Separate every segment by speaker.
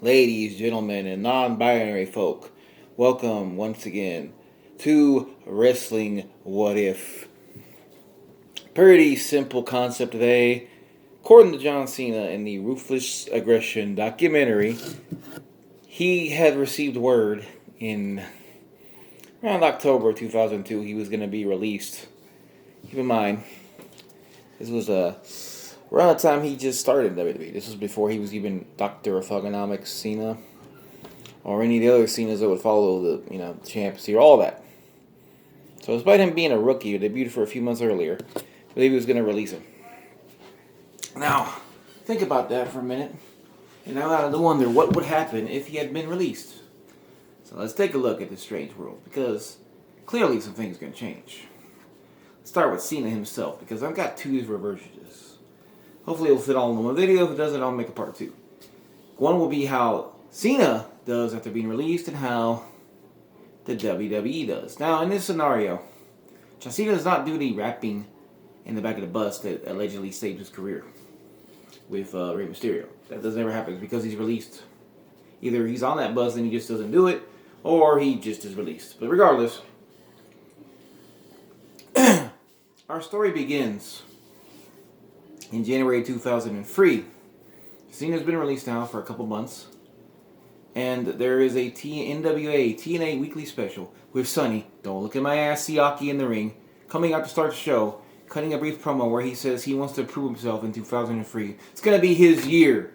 Speaker 1: Ladies, gentlemen, and non binary folk, welcome once again to Wrestling What If. Pretty simple concept today. According to John Cena in the Ruthless Aggression documentary, he had received word in around October 2002 he was going to be released. Keep in mind, this was around the time he just started WWE. This was before he was even Dr. Thugonomics Cena or any of the other Cenas that would follow the champs or all that. So despite him being a rookie who debuted for a few months earlier, I believe he was going to release him. Now, think about that for a minute. And now I wonder what would happen if he had been released. So let's take a look at this strange world, because clearly some things are going to change. Let's start with Cena himself, because I've got two different versions of this. Hopefully it'll fit all in one video. If it doesn't, I'll make a part two. One will be how Cena does after being released and how the WWE does. Now, in this scenario, John Cena does not do the rapping in the back of the bus that allegedly saved his career with Rey Mysterio. That does never happen because he's released. Either he's on that bus and he just doesn't do it, or he just is released. But regardless, our story begins in January 2003. Cena's been released now for a couple months, and there is a NWA TNA weekly special with Sonny, don't look at my ass, Siaki in the ring, coming out to start the show, cutting a brief promo where he says he wants to prove himself in 2003. It's going to be his year.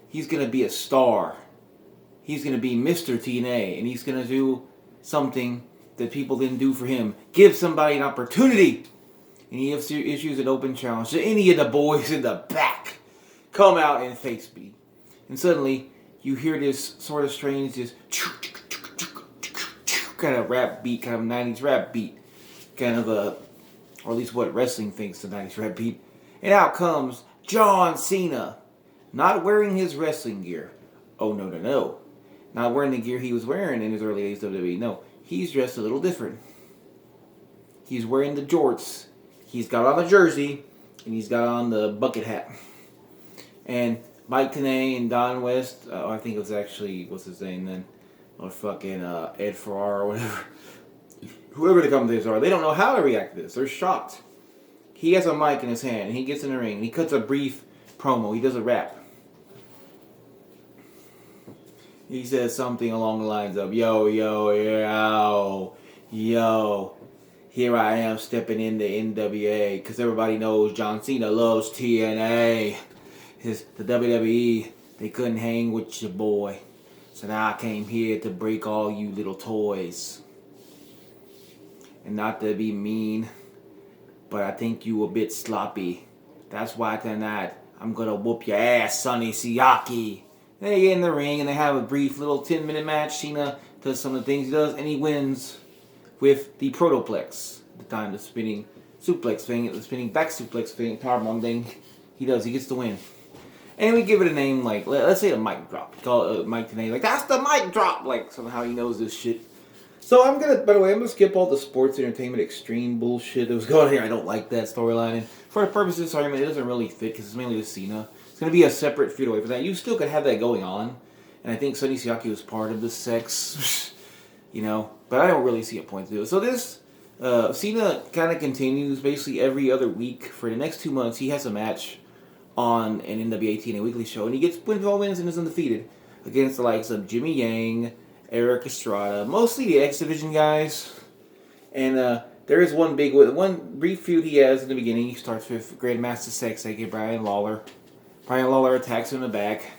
Speaker 1: He's going to be a star. He's going to be Mr. TNA, and he's going to do something that people didn't do for him. Give somebody an opportunity. And he issues an open challenge to any of the boys in the back. Come out and face me. And suddenly, you hear this sort of strange, this kind of rap beat, kind of 90s rap beat. Kind of a, or at least what wrestling thinks the 90s rap beat. And out comes John Cena. Not wearing his wrestling gear. Oh, no. Not wearing the gear he was wearing in his early days of WWE. No, he's dressed a little different. He's wearing the jorts. He's got on a jersey, and he's got on the bucket hat. And Mike Tenay and Don West, I think it was actually, what's his name then? Or fucking Ed Farrar or whatever. Whoever the commentators are, they don't know how to react to this. They're shocked. He has a mic in his hand, and he gets in the ring, and he cuts a brief promo. He does a rap. He says something along the lines of, yo, here I am stepping into NWA, because everybody knows John Cena loves TNA. The WWE, they couldn't hang with your boy. So now I came here to break all you little toys. And not to be mean, but I think you a bit sloppy. That's why tonight I'm gonna whoop your ass, Sonny Siaki. They get in the ring and they have a brief little 10-minute match. Cena does some of the things he does, and he wins with the Protoplex. At the time, the spinning suplex thing, the spinning back suplex thing, powerbomb thing. He gets the win. And we give it a name like, let's say a mic drop. Call it Mike Tenay. Like, that's the mic drop. Like, somehow he knows this shit. So I'm gonna skip all the sports entertainment extreme bullshit that was going on here. I don't like that storyline. And for the purpose of this argument, it doesn't really fit because it's mainly with Cena. It's going to be a separate feud away from that. You still could have that going on. And I think Sonny Siaki was part of the sex, but I don't really see a point to do it. So this, Cena kind of continues basically every other week. For the next 2 months, he has a match on an NWA TNA Weekly show. And he wins all wins and is undefeated against the likes of Jimmy Yang, Eric Estrada, mostly the X Division guys. And there is one brief feud he has in the beginning. He starts with Grandmaster Sex, aka Brian Lawler. Brian Lawler attacks him in the back.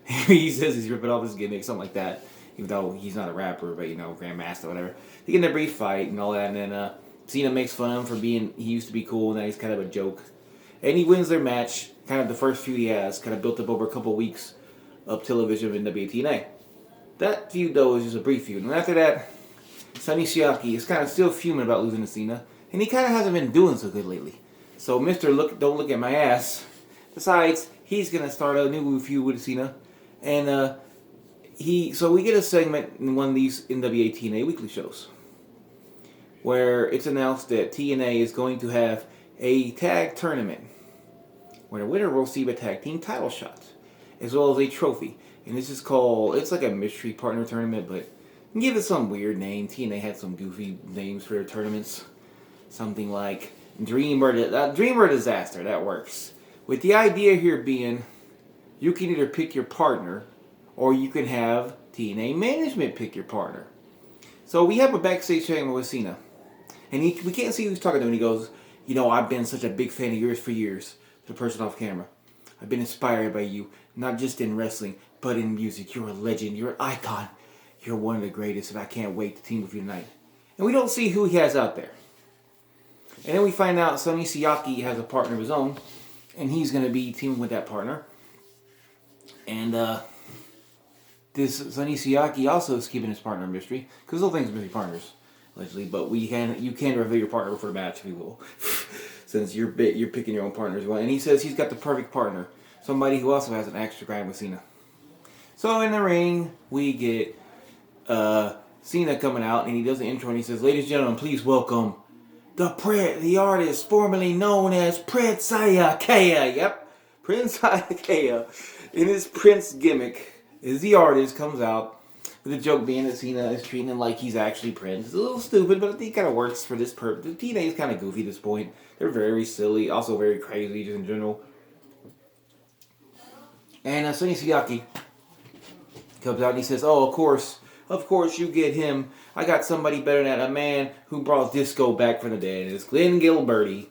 Speaker 1: He says he's ripping off his gimmick, something like that. Even though he's not a rapper, but Grandmaster, whatever. They get in a brief fight and all that, and then Cena makes fun of him for he used to be cool, and now he's kind of a joke. And he wins their match, kind of the first feud he has, kind of built up over a couple weeks of television in WTNA. That feud, though, is just a brief feud. And after that, Sonny Siaki is kind of still fuming about losing to Cena, and he kind of hasn't been doing so good lately. So don't look at my ass. Besides, he's going to start a new feud with Cena. And so we get a segment in one of these NWA TNA weekly shows where it's announced that TNA is going to have a tag tournament where the winner will receive a tag team title shot as well as a trophy. And it's like a mystery partner tournament, but give it some weird name. TNA had some goofy names for their tournaments. Something like Dream or Disaster. That works. With the idea here being, you can either pick your partner, or you can have TNA management pick your partner. So we have a backstage segment with Cena. And we can't see who's talking to him. He goes, I've been such a big fan of yours for years. The person off camera. I've been inspired by you, not just in wrestling, but in music. You're a legend. You're an icon. You're one of the greatest, and I can't wait to team with you tonight. And we don't see who he has out there. And then we find out Sonny Siaki has a partner of his own, and he's going to be teaming with that partner. And this Sonny Siaki also is keeping his partner a mystery, because those things are mystery partners, allegedly. But you can reveal your partner before the match, if you will, since you're picking your own partner as well. And he says he's got the perfect partner, somebody who also has an axe to grind with Cena. So in the ring, we get Cena coming out, and he does the intro, and he says, "Ladies and gentlemen, please welcome the artist formerly known as Prince Iakea." Yep, Prince Iakea. In his Prince gimmick, as the artist comes out, with the joke being that Cena is treating him like he's actually Prince. It's a little stupid, but I think it kind of works for this purpose. The TNA is kind of goofy at this point. They're very silly, also very crazy just in general. And Sonny Siaki comes out and he says, "Oh, of course you get him. I got somebody better than that. A man who brought disco back from the dead. It's Glenn Gilberti,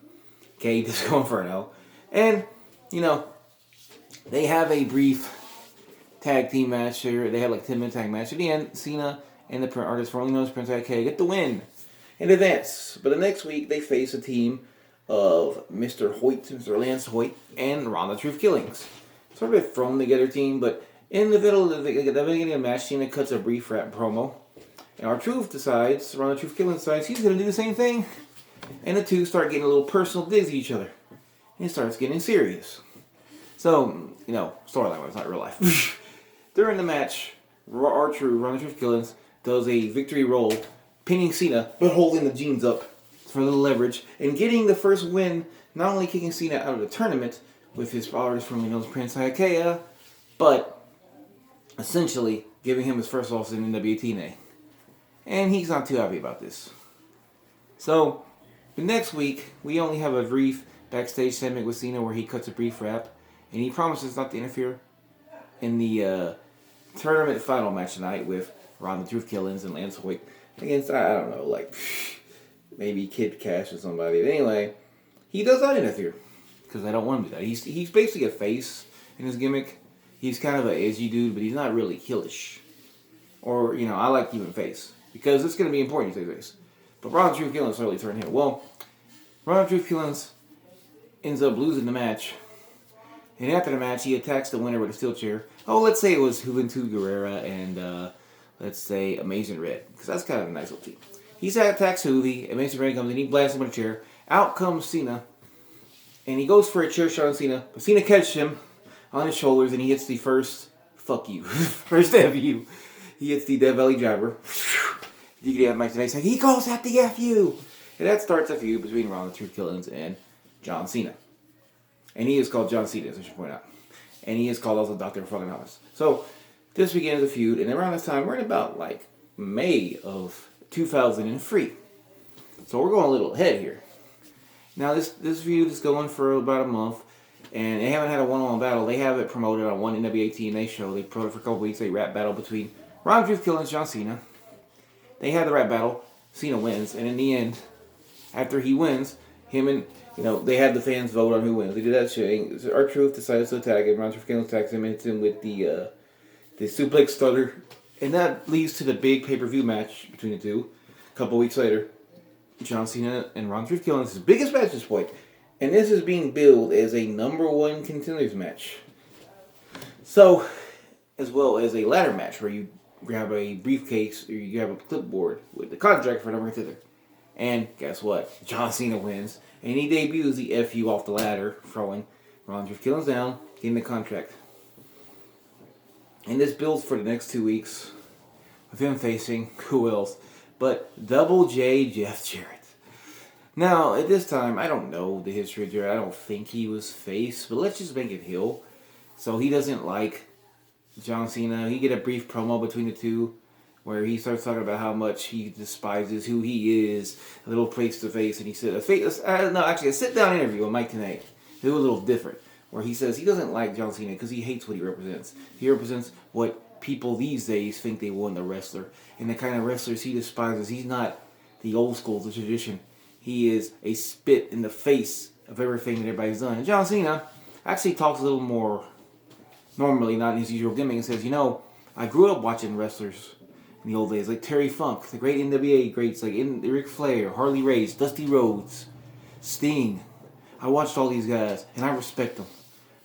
Speaker 1: okay, Disco Inferno." And, they have a brief tag team match here. They have like a 10-minute tag match. At the end, Cena and the artist formerly known as Prince Iakea get the win and advance. But the next week, they face a team of Mr. Lance Hoyt, and Ron the Truth Killings. Sort of a thrown together team, but in the middle of the beginning of the match, Cena cuts a brief rap promo. And Ron the Truth Killings decides he's going to do the same thing. And the two start getting a little personal digs at each other. And it starts getting serious. So, storyline wise, not real life. During the match, Ron the Truth Killings does a victory roll, pinning Cena, but holding the jeans up for a little leverage, and getting the first win, not only kicking Cena out of the tournament with his followers formerly known as Prince Iakea, but essentially giving him his first loss in NWA TNA. And he's not too happy about this. So, the next week, we only have a brief backstage segment with Cena where he cuts a brief rap, and he promises not to interfere in the tournament final match tonight with Ron the Truth Killings and Lance Hoyt against, I don't know, like maybe Kid Cash or somebody. But anyway, he does not interfere because I don't want him to do that. He's basically a face in his gimmick. He's kind of an edgy dude, but he's not really heelish. Or, I like keeping face because it's going to be important to say face. But Ron the Truth Killings really turned heel. Well, Ron the Truth Killings ends up losing the match. And after the match, he attacks the winner with a steel chair. Oh, let's say it was Juventud Guerrera and, let's say, Amazing Red. Because that's kind of a nice little team. He attacks Juvi. Amazing Red comes in. He blasts him with a chair. Out comes Cena. And he goes for a chair shot on Cena. But Cena catches him on his shoulders. And he hits the first, fuck you. First FU. He hits the Death Valley Driver. You can have Mike today saying, he calls out the FU. And that starts a feud between Ron the Truth Killings and John Cena. And he is called John Cena, as I should point out. And he is called also Dr. Fucking Honest. So, this begins a feud, and around this time, we're in about, May of 2003. So, we're going a little ahead here. Now, this feud is going for about a month, and they haven't had a one-on-one battle. They have it promoted on one NWA TNA show. They promoted it for a couple weeks, a rap battle between Ron Truth Killings and John Cena. They had the rap battle. Cena wins, and in the end, after he wins, him and... they had the fans vote on who wins. They did that shit. R-Truth decided to attack him. Ron Truth Killings attacks him and hits him with the suplex stutter. And that leads to the big pay-per-view match between the two. A couple weeks later, John Cena and Ron Truth Killings, his biggest match at this point. And this is being billed as a #1 contenders match. So, as well as a ladder match where you grab a briefcase or you grab a clipboard with the contract for number contender. And guess what? John Cena wins. And he debuts the FU off the ladder, throwing Ron Truth Killings down, getting the contract. And this builds for the next 2 weeks with him facing, who else, but Double J Jeff Jarrett. Now, at this time, I don't know the history of Jarrett. I don't think he was face, but let's just make it heel. So he doesn't like John Cena. He get a brief promo between the two, where he starts talking about how much he despises who he is, a little face to face, and he said, a sit down interview with Mike Tenay. It was a little different, where he says he doesn't like John Cena because he hates what he represents. He represents what people these days think they want in a wrestler, and the kind of wrestlers he despises. He's not the old school, the tradition. He is a spit in the face of everything that everybody's done. And John Cena actually talks a little more normally, not in his usual gimmick, and says, I grew up watching wrestlers in the old days, like Terry Funk, the great NWA greats, like Ric Flair, Harley Race, Dusty Rhodes, Sting. I watched all these guys, and I respect them.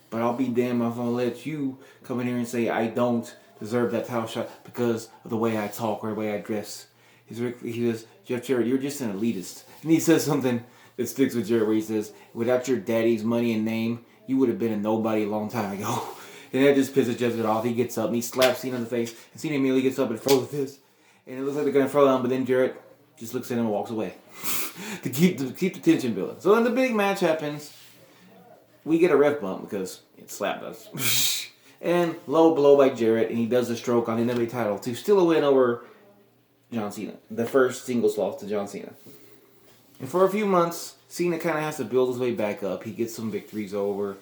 Speaker 1: But I'll be damned if I'm going to let you come in here and say I don't deserve that title shot because of the way I talk or the way I dress. He says, Jeff Jarrett, you're just an elitist. And he says something that sticks with Jarrett where he says, without your daddy's money and name, you would have been a nobody a long time ago. And that just pisses Jeff off. He gets up and he slaps Cena in the face. And Cena immediately gets up and throws a fist. And it looks like they're going to throw down, but then Jarrett just looks at him and walks away. to keep the tension building. So then the big match happens. We get a ref bump because it slapped us. And low blow by Jarrett, and he does the stroke on the NWA title to steal a win over John Cena. The first singles loss to John Cena. And for a few months, Cena kind of has to build his way back up. He gets some victories over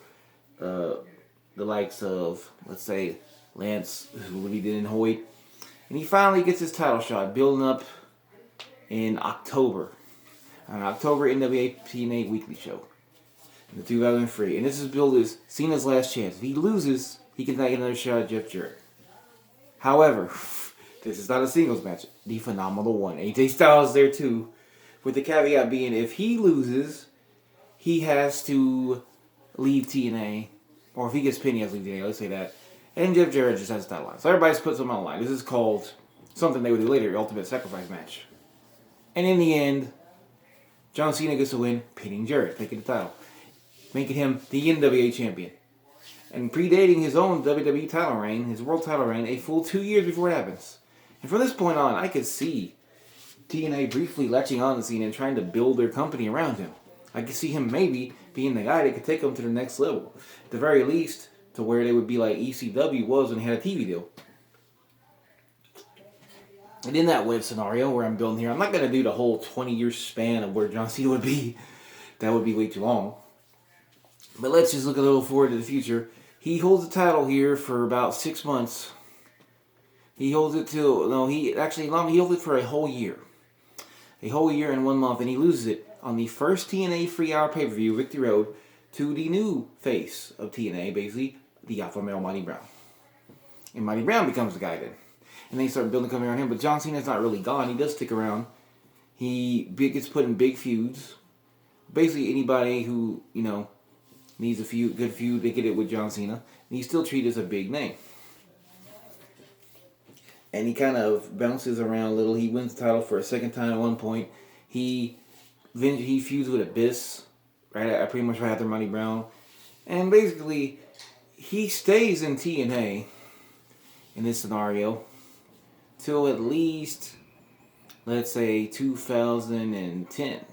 Speaker 1: the likes of, let's say, Lance, who he did in Hoyt. And he finally gets his title shot, building up in October. On October NWA TNA Weekly Show. In the 2003. And this is billed as Cena's last chance. If he loses, he can get another shot at Jeff Jarrett. However, this is not a singles match. The Phenomenal One. AJ Styles there too. With the caveat being, if he loses, he has to leave TNA. Or if he gets pinned, he has to leave TNA. Let's say that. And Jeff Jarrett just has that line. So everybody's put something on the line. This is called something they would do later, Ultimate Sacrifice match. And in the end, John Cena gets a win, pinning Jarrett, taking the title. Making him the NWA champion. And predating his own WWE title reign, his world title reign, a full 2 years before it happens. And from this point on, I could see TNA briefly latching on to Cena and trying to build their company around him. I could see him maybe being the guy that could take them to the next level. At the very least, to where they would be like ECW was when they had a TV deal. And in that web scenario where I'm building here, I'm not going to do the whole 20-year span of where John Cena would be. That would be way too long. But let's just look a little forward to the future. He holds the title here for about 6 months. He holds it he holds it for a whole year. A whole year and 1 month, and he loses it on the first TNA 3-hour pay-per-view, Victory Road, to the new face of TNA, basically, the alpha male Mighty Brown. And Mighty Brown becomes the guy then. And they start building coming around him, but John Cena's not really gone. He does stick around. He gets put in big feuds. Basically, anybody who, needs a good feud, they get it with John Cena. And he's still treated as a big name. And he kind of bounces around a little. He wins the title for a second time at one point. He feuds with Abyss, pretty much right after Mighty Brown. And basically, he stays in TNA in this scenario till at least, let's say, 2010.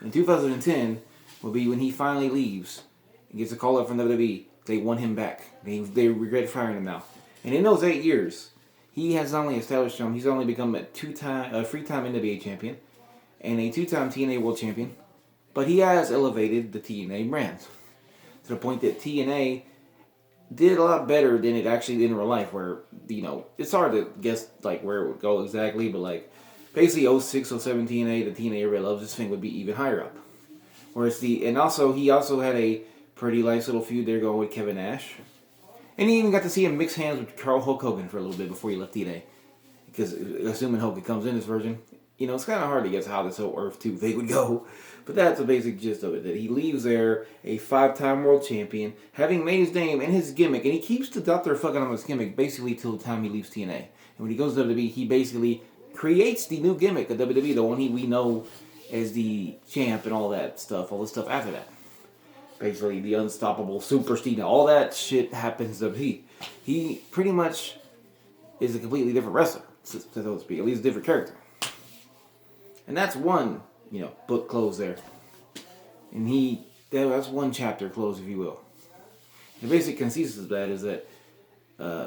Speaker 1: In 2010 will be when he finally leaves and gets a call up from WWE. They want him back. They regret firing him now. And in those 8 years, he has not only established him, he's only become a 3-time NWA champion and a 2-time TNA World Champion. But he has elevated the TNA brand to the point that TNA did a lot better than it actually did in real life, where, it's hard to guess, where it would go exactly, but, basically 06, 07 TNA, the TNA everybody loves this thing, would be even higher up. Whereas he also had a pretty nice little feud there going with Kevin Nash. And he even got to see him mix hands with Hulk Hogan for a little bit before he left TNA. Because, assuming Hogan comes in this version, it's kind of hard to guess how this whole Earth 2 thing would go. But that's the basic gist of it. That he leaves there a 5-time world champion, having made his name and his gimmick. And he keeps the Dr. Fucking on his gimmick basically till the time he leaves TNA. And when he goes to WWE, he basically creates the new gimmick of WWE, the one we know as the champ and all that stuff, all the stuff after that. Basically, the unstoppable Super Cena, all that shit happens to WWE. He pretty much is a completely different wrestler, so to speak, at least a different character. And that's one, book closed there. And that's one chapter closed, if you will. The basic consensus of that is that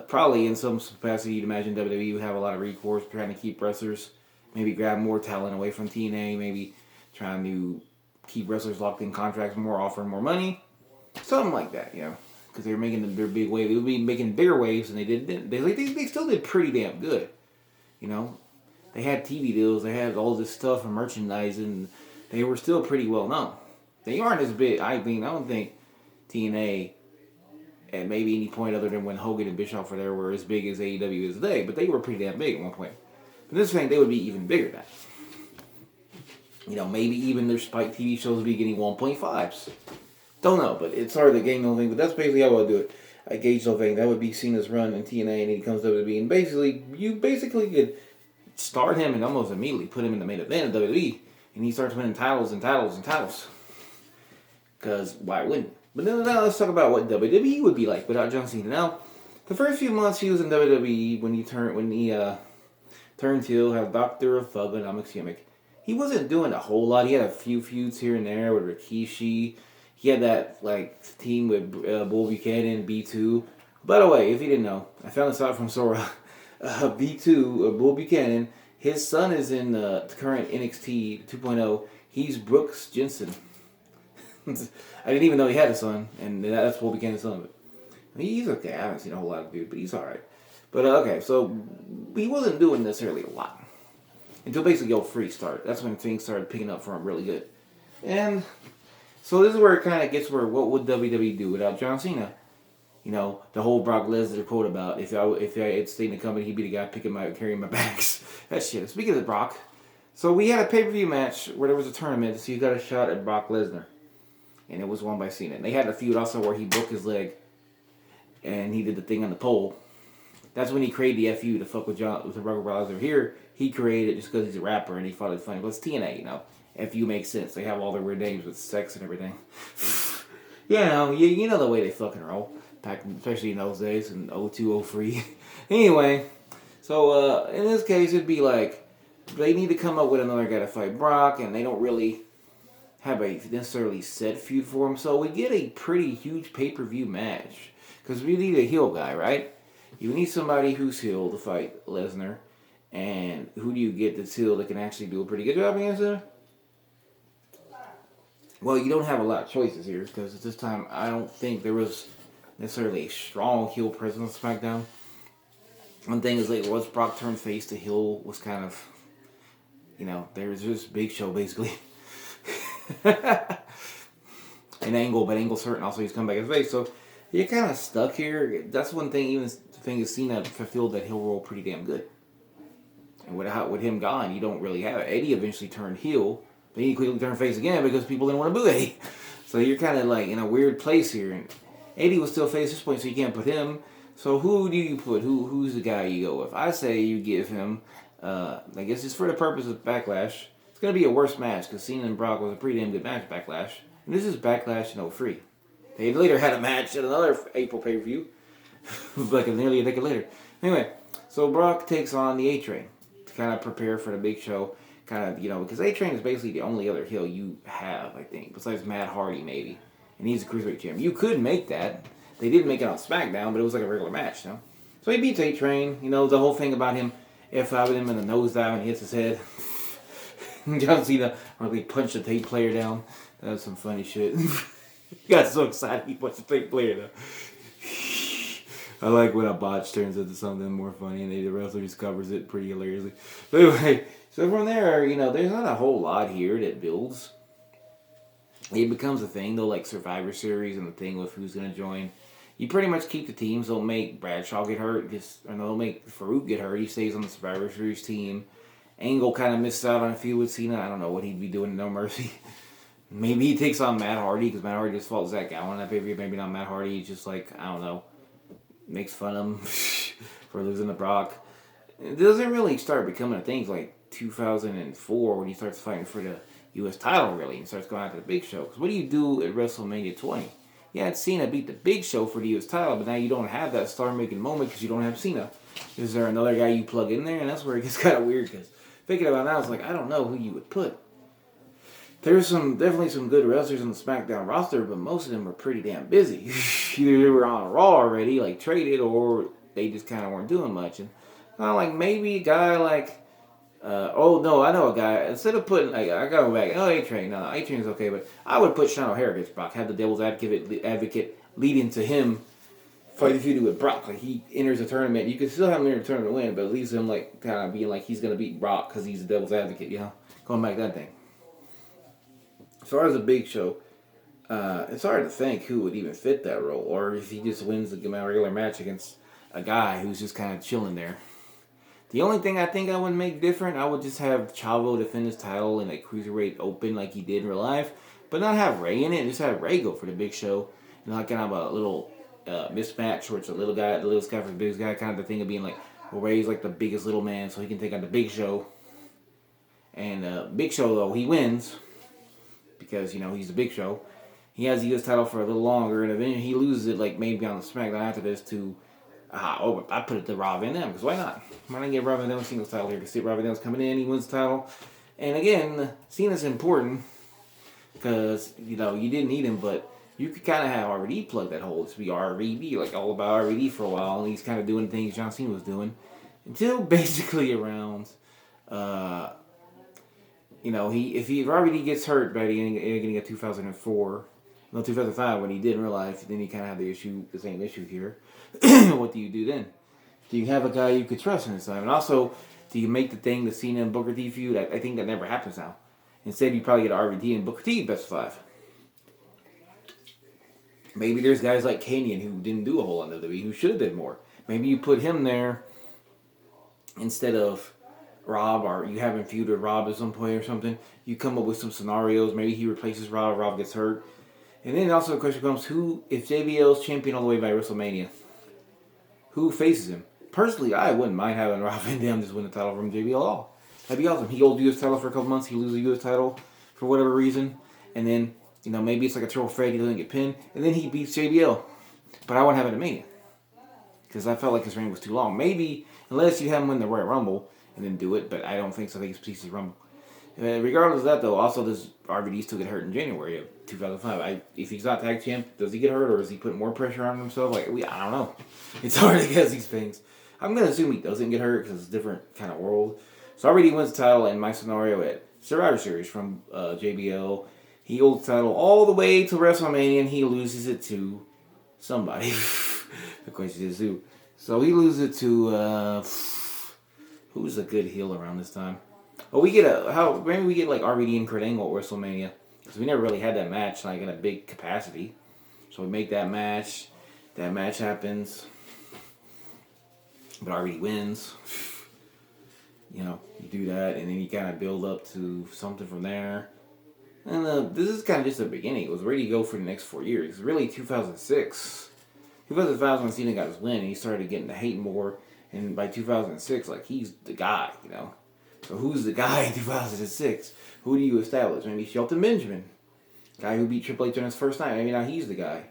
Speaker 1: Probably in some capacity, you'd imagine WWE would have a lot of recourse trying to keep wrestlers, maybe grab more talent away from TNA, maybe trying to keep wrestlers locked in contracts more, offering more money, something like that, because they were making their big wave. They would be making bigger waves, and they still did pretty damn good, you know. They had TV deals, they had all this stuff and merchandising. They were still pretty well known. They aren't as big. I don't think TNA at maybe any point other than when Hogan and Bischoff were there were as big as AEW is today, but they were pretty damn big at one point. But this thing, they would be even bigger than that. Maybe even their Spike TV shows would be getting 1.5s. Don't know, but it's hard to gauge no thing, but that's basically how I would do it. I gauge no thing. That would be Cena's run in TNA, and he comes to WWE, and you basically could start him and almost immediately put him in the main event of WWE, and he starts winning titles and titles and titles. Because why wouldn't? But now let's talk about what WWE would be like without John Cena. Now, the first few months he was in WWE, when he turned heel, had Dr. Thugonomics gimmick, he wasn't doing a whole lot. He had a few feuds here and there with Rikishi. He had that team with Bull Buchanan, B2. By the way, if you didn't know, I found this out from Sora. B2, Bull Buchanan, his son is in the current NXT 2.0. He's Brooks Jensen. I didn't even know he had a son, and that's Bull Buchanan's son. But he's okay. I haven't seen a whole lot of dude, but he's all right. But okay, so he wasn't doing necessarily a lot until basically Free started. That's when things started picking up for him really good. And so this is where it kind of gets where what would WWE do without John Cena? The whole Brock Lesnar quote about if I had stayed in the company, he'd be the guy carrying my bags. That shit. Speaking of Brock, so we had a pay-per-view match where there was a tournament, so you got a shot at Brock Lesnar. And it was won by Cena. And they had a feud also where he broke his leg and he did the thing on the pole. That's when he created the FU to fuck with Brock Lesnar. Here, he created it just because he's a rapper and he thought it was funny. But it's TNA, FU makes sense. They have all their weird names with sex and everything. You know the way they fucking roll. Back, especially in those days, in 02, 03. Anyway, so in this case, it'd be like they need to come up with another guy to fight Brock, and they don't really have a necessarily set feud for him. So we get a pretty huge pay-per-view match. Because we need a heel guy, right? You need somebody who's heel to fight Lesnar. And who do you get that's heel that can actually do a pretty good job against him? Well, you don't have a lot of choices here. Because at this time, I don't think there was necessarily a strong heel presence on SmackDown. One thing is, once Brock turned face, the heel was kind of, there's just Big Show, basically. And Angle's hurt, and also he's come back as face, so you're kind of stuck here. That's one thing. Even the thing is, Cena fulfilled that heel role pretty damn good. And with him gone, you don't really have it. Eddie eventually turned heel, but he quickly turned face again because people didn't want to boo Eddie. So you're kind of in a weird place here. And Eddie was still face at this point, so you can't put him. So who do you put? Who's the guy you go with? I say you give him. I guess just for the purpose of Backlash. It's going to be a worse match because Cena and Brock was a pretty damn good match, Backlash. And this is Backlash in 03. They later had a match at another April pay-per-view. Nearly a decade later. Anyway, so Brock takes on the A-Train to kind of prepare for the big show. Because A-Train is basically the only other heel you have, I think, besides Matt Hardy, maybe. And he's a cruiserweight champion. You could make that. They didn't make it on SmackDown, but it was like a regular match, So he beats A-Train. The whole thing about him F5ing him in the nosedive and he hits his head. John Cena really punched the tape player down. That was some funny shit. He got so excited he punched the tape player down. I like when a botch turns into something more funny and the wrestler just covers it pretty hilariously. But anyway, so from there, there's not a whole lot here that builds. It becomes a thing, though, like Survivor Series and the thing with who's going to join. You pretty much keep the teams. Don't make Bradshaw get hurt. Don't make Farouk get hurt. He stays on the Survivor Series team. Angle kind of missed out on a feud with Cena. I don't know what he'd be doing in No Mercy. Maybe he takes on Matt Hardy because Matt Hardy just fought Zach Gallen on that pay-per-view. Maybe not Matt Hardy. He's just I don't know, makes fun of him for losing to Brock. It doesn't really start becoming a thing like 2004 when he starts fighting for the U.S. title, really, and starts going after the Big Show. Because what do you do at WrestleMania 20? Yeah, it's Cena beat the Big Show for the U.S. title, but now you don't have that star-making moment because you don't have Cena. Is there another guy you plug in there? And that's where it gets kind of weird because thinking about it now, it's I don't know who you would put. There's definitely some good wrestlers on the SmackDown roster, but most of them are pretty damn busy. Either they were on Raw already, traded, or they just kind of weren't doing much. And like maybe a guy like, oh no, I know a guy. Instead of putting, like, I gotta go back. Oh, A-Train, no, A-Train is okay, but I would put Sean O'Hare against Brock. Have the Devil's Advocate leading to him fight if you do with Brock. Like he enters a tournament, you can still have him enter a tournament win, but it leaves him like kind of being like he's gonna beat Brock because he's the Devil's Advocate. You know, going back to that thing. As far as a Big Show. It's hard to think who would even fit that role, or if he just wins the regular match against a guy who's just kind of chilling there. The only thing I think I would make different, I would just have Chavo defend his title in a Cruiserweight Open like he did in real life, but not have Ray in it, just have Ray go for the Big Show, and not kind of a little mismatch where it's a little guy, the little guy for the biggest guy, kind of the thing of being like, well, Ray's like the biggest little man, so he can take on the Big Show. And Big Show, though, he wins, because, he's the Big Show. He has the U.S. title for a little longer, and eventually he loses it, like maybe on the SmackDown after this to. I put it to Rob Van Dam, because why not? Why not get Rob Van Dam a singles title here? Because Rob Van Dam's coming in, he wins the title. And again, Cena's important, because, you didn't need him, but you could kind of have RVD plug that hole. It's be RVD, like all about RVD for a while, and he's kind of doing things John Cena was doing. Until basically around. If RVD gets hurt by the beginning of 2004. No, 2005, when he did in real life, then you kind of have the same issue here. What do you do then? Do you have a guy you could trust in this time? And also, do you make the thing the Cena and Booker T feud? I think that never happens now. Instead, you probably get RVD and Booker T best of 5. Maybe there's guys like Kanyon who didn't do a whole lot of WWE who should have did more. Maybe you put him there instead of Rob, or you have him feud with Rob at some point or something. You come up with some scenarios. Maybe he replaces Rob gets hurt. And then also the question comes, if JBL's champion all the way by WrestleMania, who faces him? Personally, I wouldn't mind having Rob Van Dam just win the title from JBL at all. That'd be awesome. He holds the U.S. title for a couple months, he loses the U.S. title for whatever reason, and then, maybe it's like a triple threat, he doesn't get pinned, and then he beats JBL. But I wouldn't have it at Mania. Because I felt like his reign was too long. Maybe, unless you have him win the Royal Rumble, and then do it, but I don't think so. I think it's PC's Rumble. Regardless of that, though, also does RVD still get hurt in January of 2005? If he's not tag champ, does he get hurt, or is he putting more pressure on himself? I don't know. It's hard to guess these things. I'm gonna assume he doesn't get hurt because it's a different kind of world. So RVD wins the title in my scenario at Survivor Series from JBL. He holds the title all the way to WrestleMania, and he loses it to somebody. The question is who. So he loses it to who's a good heel around this time? Well, maybe we get like RVD and Kurt Angle at WrestleMania, because we never really had that match like in a big capacity. So we make that match. That match happens, but RVD wins. You do that, and then you kind of build up to something from there. And this is kind of just the beginning. It was ready to go for the next 4 years. It's really 2006. 2005 is when Cena got his win, and he started getting the hate more. And by 2006, he's the guy, So who's the guy in 2006? Who do you establish? Maybe Shelton Benjamin. Guy who beat Triple H on his first night. Maybe now he's the guy.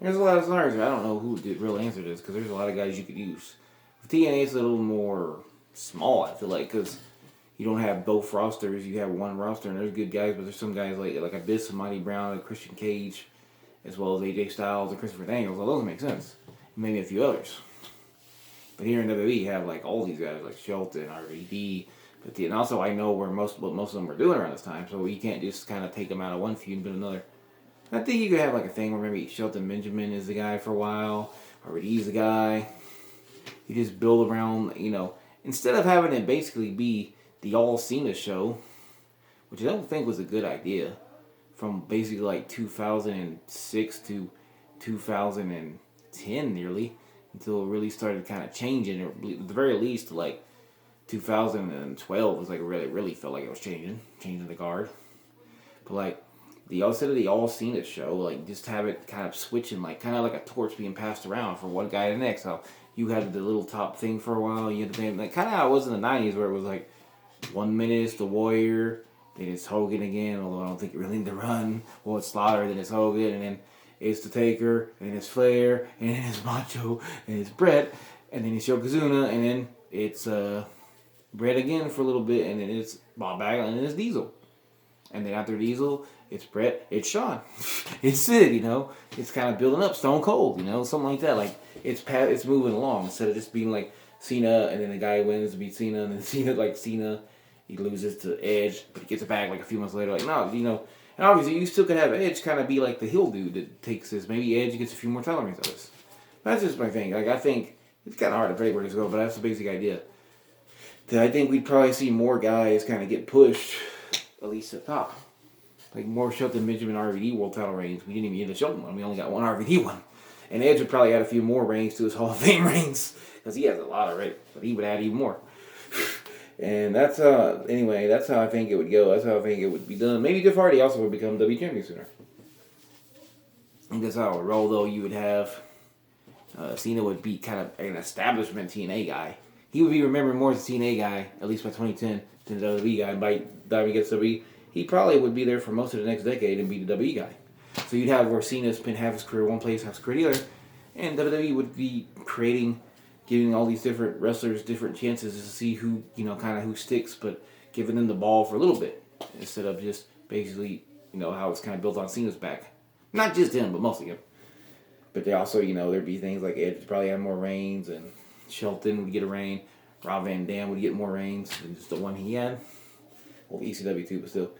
Speaker 1: There's a lot of scenarios. I don't know who the real answer is, because there's a lot of guys you could use. With TNA, it's a little more small, I feel like, because you don't have both rosters. You have one roster, and there's good guys, but there's some guys like Abyss and Mighty Brown and Christian Cage, as well as AJ Styles and Christopher Daniels. Well, those make sense. Maybe a few others. But here in WWE, you have all these guys like Shelton, RVD. And also, I know what most of them are doing around this time, so you can't just kind of take them out of one feud and build another. I think you could have a thing where maybe Shelton Benjamin is the guy for a while, RVD's the guy. You just build around, instead of having it basically be the All Cena show, which I don't think was a good idea, from basically 2006 to 2010 nearly, until it really started kind of changing, or at the very least 2012 was really felt like it was changing the guard. But instead of the All Cena show, just have it kind of switching, kind of like a torch being passed around from one guy to the next. So you had the little top thing for a while. You had the kind of how it was in the 90s, where it was 1 minute it's the Warrior, then it's Hogan again, although I don't think it really need to run. Well, it's Slaughter, then it's Hogan, and then it's the Taker, and then it's Flair, and then it's Macho, and it's Bret, and then it's Yokozuna, and then it's Bret again for a little bit, and then it's Bob Backlund, and then it's Diesel. And then after Diesel, it's Bret, it's Shawn. It's Sid, It's kind of building up. Stone Cold, something like that. it's moving along instead of just being like Cena and then the guy wins beat Cena and then Cena he loses to Edge but he gets it back like a few months later. Like no, and obviously you still could have Edge kind of be like the heel dude that takes this. Maybe Edge gets a few more title reigns of this. That's just my thing. Like I think it's kind of hard to predict where it's going, but that's the basic idea. That I think we'd probably see more guys kind of get pushed, at least at the top. Like more Shelton Benjamin RVD world title reigns. We didn't even get the Shelton one. We only got one RVD one. And Edge would probably add a few more reigns to his Hall of Fame reigns. Because he has a lot already. But he would add even more. And that's anyway, that's how I think it would go. That's how I think it would be done. Maybe Jeff Hardy also would become W champion sooner. I think that's how it would roll though. You would have Cena would be kind of an establishment TNA guy. He would be remembered more as a TNA guy, at least by 2010, than the WWE guy. By the time he gets WWE, he probably would be there for most of the next decade and be the WWE guy. So you'd have where Cena spent half his career one place, half his career the other, and WWE would be giving all these different wrestlers different chances to see who, kind of who sticks, but giving them the ball for a little bit instead of just basically, how it's kind of built on Cena's back. Not just him, but mostly him. But they also, there'd be things like Edge would probably have more reigns, and Shelton would get a reign. Rob Van Dam would get more reigns than just the one he had. Well, ECW too, but still.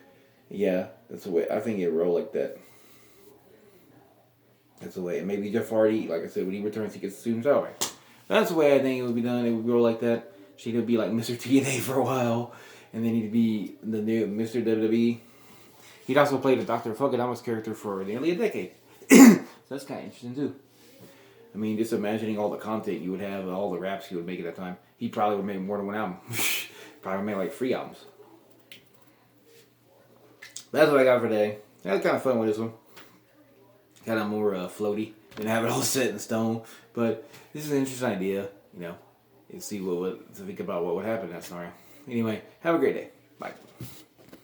Speaker 1: Yeah, that's the way. I think it'd roll like that. That's the way. And maybe Jeff Hardy, like I said, when he returns, he gets the student salary. That's the way I think it would be done. It would roll like that. She'd be like Mr. TNA for a while, and then he'd be the new Mr. WWE. He'd also play the Dr. Funkadama's character for nearly a decade. So that's kind of interesting too. I mean, just imagining all the content you would have, all the raps he would make at that time. He probably would make more than one album. Probably make like 3 albums. That's what I got for today. That was kind of fun with this one. Kind of more floaty. Didn't have it all set in stone. But this is an interesting idea, and see to think about what would happen in that scenario. Anyway, have a great day. Bye.